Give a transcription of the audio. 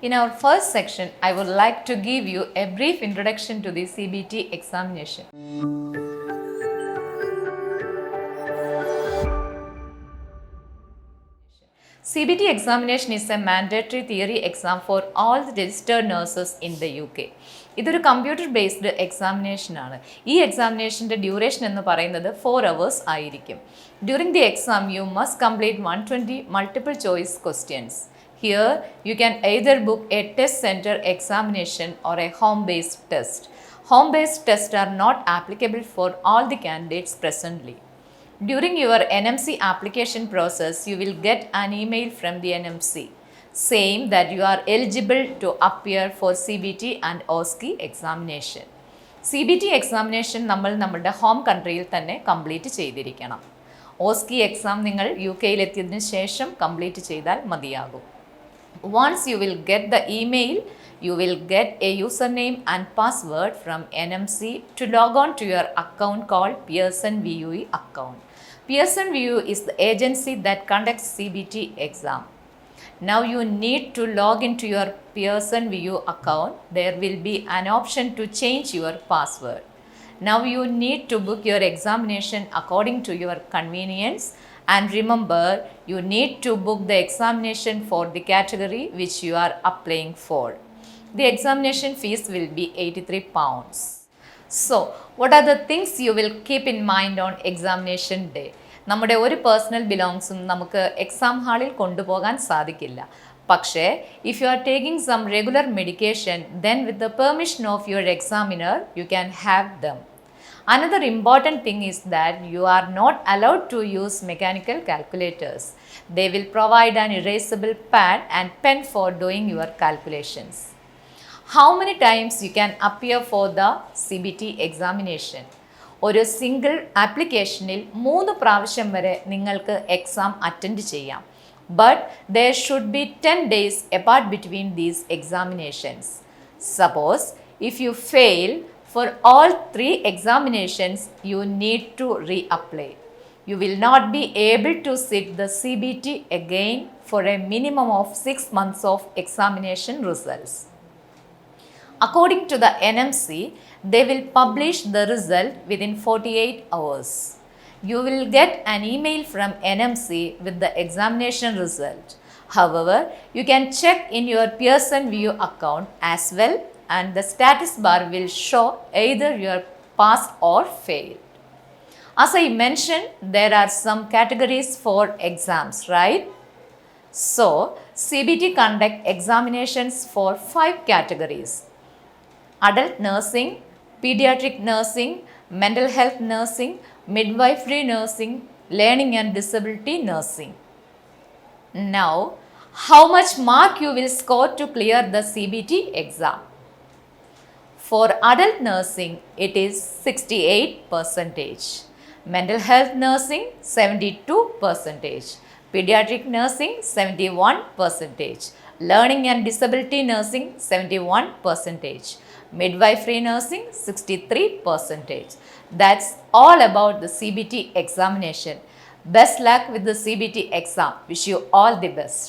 In our first section, I would like to give you a brief introduction to the CBT examination. CBT examination is a mandatory theory exam for all the registered nurses in the UK. ഇതൊരു computer based examination ആണ്. ഈ എക്സാമിനേഷൻ്റെ duration എന്ന് പറയുന്നത് 4 hours ആയിരിക്കും. During the exam, you must complete 120 multiple choice questions. Here, you can either book a test center examination or a home-based test. Home-based tests are not applicable for all the candidates presently. During your NMC application process, you will get an email from the NMC saying that you are eligible to appear for CBT and OSCE examination. CBT examination നമ്മൾ നമ്മുടെ home കൺട്രിയിൽ തന്നെ complete ചെയ്തിരിക്കണം. OSCE exam നിങ്ങൾ UK-യിൽ എത്തിയതിനു ശേഷം complete ചെയ്താൽ മതിയാകും. Once you will get the email, you will get a username and password from NMC to log on to your account called Pearson VUE account. Pearson VUE is the agency that conducts CBT exam. Now you need to log into your Pearson VUE account. There will be an option to change your password. Now you need to book your examination according to your convenience. And remember, you need to book the examination for the category which you are applying for. The examination fees will be £83. So, what are the things you will keep in mind on examination day? നമ്മുടെ ഒരു personal ബിലോങ്സും നമുക്ക് exam ഹാളിൽ കൊണ്ടുപോകാൻ സാധിക്കില്ല. പക്ഷേ if you are taking some regular medication then with the permission of your examiner you can have them. Another important thing is that you are not allowed to use mechanical calculators. They will provide an erasable pad and pen for doing your calculations. How many times you can appear for the CBT examination? ഒരു single ആപ്ലിക്കേഷനിൽ 3 പ്രാവശ്യം വരെ നിങ്ങൾക്ക് exam attend ചെയ്യാം. But there should be 10 days apart between these examinations. Suppose if you fail for all 3 examinations, you need to reapply. You will not be able to sit the CBT again for a minimum of 6 months of examination results. According to the NMC, they will publish the result within 48 hours. You will get an email from NMC with the examination result. However, you can check in your Pearson VUE account as well, and the status bar will show either you are passed or failed. As I mentioned, there are some categories for exams, right? So, CBT conduct examinations for 5 categories: adult nursing, pediatric nursing, mental health nursing, midwifery nursing, learning and disability nursing. Now, how much mark you will score to clear the CBT exam? For adult nursing, it is 68%. Mental health nursing, 72%. Pediatric nursing, 71%. Learning and disability nursing, 71%. Midwifery nursing, 63%. That's all about the CBT examination. Best luck with the CBT exam. Wish you all the best.